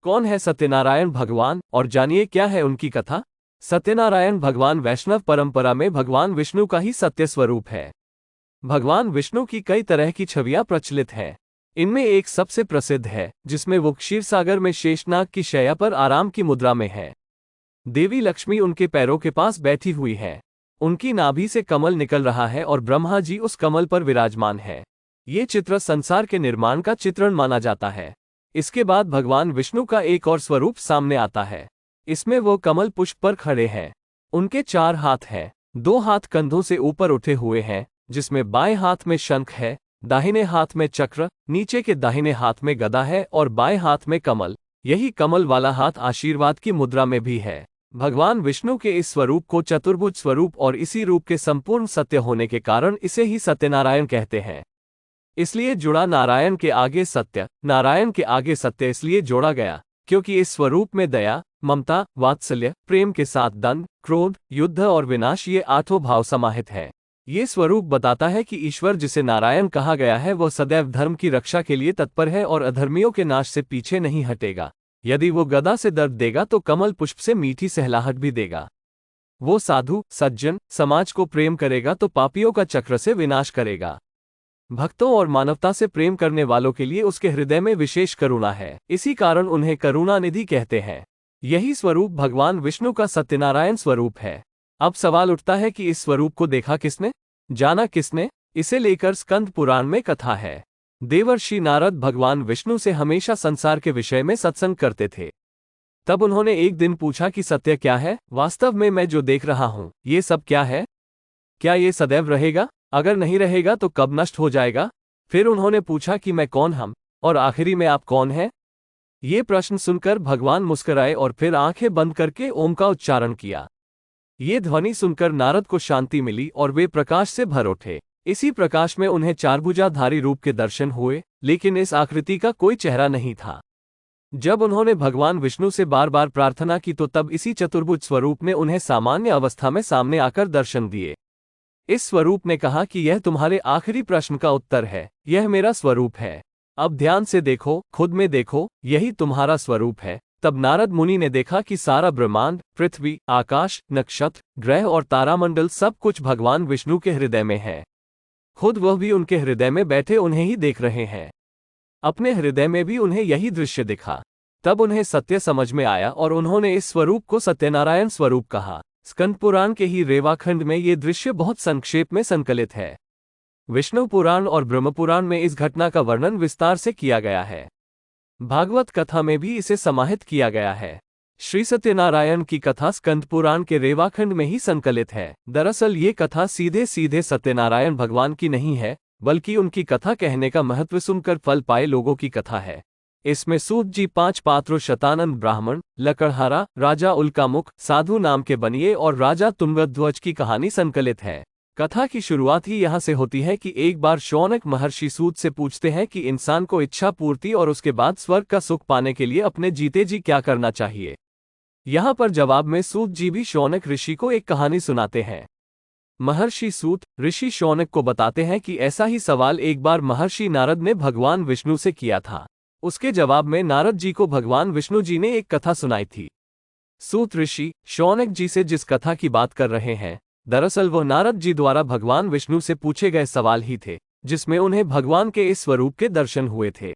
कौन है सत्यनारायण भगवान और जानिए क्या है उनकी कथा। सत्यनारायण भगवान वैष्णव परंपरा में भगवान विष्णु का ही सत्य स्वरूप है। भगवान विष्णु की कई तरह की छवियां प्रचलित हैं। इनमें एक सबसे प्रसिद्ध है जिसमें वो क्षीरसागर में शेषनाग की शैया पर आराम की मुद्रा में है। देवी लक्ष्मी उनके पैरों के पास बैठी हुई है। उनकी नाभि से कमल निकल रहा है और ब्रह्मा जी उस कमल पर विराजमान है। ये चित्र संसार के निर्माण का चित्रण माना जाता है। इसके बाद भगवान विष्णु का एक और स्वरूप सामने आता है। इसमें वो कमल पुष्प पर खड़े हैं। उनके 4 हाथ हैं। 2 हाथ कंधों से ऊपर उठे हुए हैं, जिसमें बाएं हाथ में शंख है, दाहिने हाथ में चक्र, नीचे के दाहिने हाथ में गदा है और बाएं हाथ में कमल। यही कमल वाला हाथ आशीर्वाद की मुद्रा में भी है। भगवान विष्णु के इस स्वरूप को चतुर्भुज स्वरूप और इसी रूप के संपूर्ण सत्य होने के कारण इसे ही सत्यनारायण कहते हैं। इसलिए जुड़ा नारायण के आगे सत्य, नारायण के आगे सत्य इसलिए जोड़ा गया क्योंकि इस स्वरूप में दया, ममता, वात्सल्य, प्रेम के साथ दंड, क्रोध, युद्ध और विनाश ये 8 भाव समाहित है। ये स्वरूप बताता है कि ईश्वर जिसे नारायण कहा गया है वह सदैव धर्म की रक्षा के लिए तत्पर है और अधर्मियों के नाश से पीछे नहीं हटेगा। यदि वो गदा से दर्द देगा तो कमल पुष्प से मीठी सहलाहट भी देगा। वो साधु, सज्जन, समाज को प्रेम करेगा तो पापियों का चक्र से विनाश करेगा। भक्तों और मानवता से प्रेम करने वालों के लिए उसके हृदय में विशेष करुणा है। इसी कारण उन्हें करुणानिधि कहते हैं। यही स्वरूप भगवान विष्णु का सत्यनारायण स्वरूप है। अब सवाल उठता है कि इस स्वरूप को देखा किसने, जाना किसने? इसे लेकर स्कंद पुराण में कथा है। देवर्षि नारद भगवान विष्णु से हमेशा संसार के विषय में सत्संग करते थे। तब उन्होंने एक दिन पूछा कि सत्य क्या है? वास्तव में मैं जो देख रहा हूं, ये सब क्या है? क्या ये सदैव रहेगा? अगर नहीं रहेगा तो कब नष्ट हो जाएगा? फिर उन्होंने पूछा कि मैं कौन हम, और आखिरी में आप कौन हैं? ये प्रश्न सुनकर भगवान मुस्कुराए और फिर आंखें बंद करके ओम का उच्चारण किया। ये ध्वनि सुनकर नारद को शांति मिली और वे प्रकाश से भर उठे। इसी प्रकाश में उन्हें 4 भुजाधारी रूप के दर्शन हुए, लेकिन इस आकृति का कोई चेहरा नहीं था। जब उन्होंने भगवान विष्णु से बार बार प्रार्थना की तो तब इसी चतुर्भुज स्वरूप ने उन्हें सामान्य अवस्था में सामने आकर दर्शन दिए। इस स्वरूप ने कहा कि यह तुम्हारे आखिरी प्रश्न का उत्तर है, यह मेरा स्वरूप है। अब ध्यान से देखो, खुद में देखो, यही तुम्हारा स्वरूप है। तब नारद मुनि ने देखा कि सारा ब्रह्मांड, पृथ्वी, आकाश, नक्षत्र, ग्रह और तारामंडल सब कुछ भगवान विष्णु के हृदय में है। खुद वह भी उनके हृदय में बैठे उन्हें ही देख रहे हैं। अपने हृदय में भी उन्हें यही दृश्य दिखा। तब उन्हें सत्य समझ में आया और उन्होंने इस स्वरूप को सत्यनारायण स्वरूप कहा। स्कंद पुराण के ही रेवाखंड में ये दृश्य बहुत संक्षेप में संकलित है। विष्णु पुराण और ब्रह्म पुराण में इस घटना का वर्णन विस्तार से किया गया है। भागवत कथा में भी इसे समाहित किया गया है। श्री सत्यनारायण की कथा स्कंद पुराण के रेवाखंड में ही संकलित है। दरअसल ये कथा सीधे सीधे सत्यनारायण भगवान की नहीं है, बल्कि उनकी कथा कहने का महत्व सुनकर फल पाए लोगों की कथा है। इसमें सूत जी 5 पात्रों शतानंद ब्राह्मण, लकड़हारा, राजा उल्कामुख, साधु नाम के बनिए और राजा तुंगध्वज की कहानी संकलित है। कथा की शुरुआत ही यहाँ से होती है कि एक बार शौनक महर्षि सूत से पूछते हैं कि इंसान को इच्छा पूर्ति और उसके बाद स्वर्ग का सुख पाने के लिए अपने जीते जी क्या करना चाहिए। यहाँ पर जवाब में सूत जी भी शौनक ऋषि को एक कहानी सुनाते हैं। महर्षि सूत ऋषि शौनक को बताते हैं कि ऐसा ही सवाल एक बार महर्षि नारद ने भगवान विष्णु से किया था। उसके जवाब में नारद जी को भगवान विष्णु जी ने एक कथा सुनाई थी। सूत ऋषि शौनक जी से जिस कथा की बात कर रहे हैं, दरअसल वह नारद जी द्वारा भगवान विष्णु से पूछे गए सवाल ही थे, जिसमें उन्हें भगवान के इस स्वरूप के दर्शन हुए थे।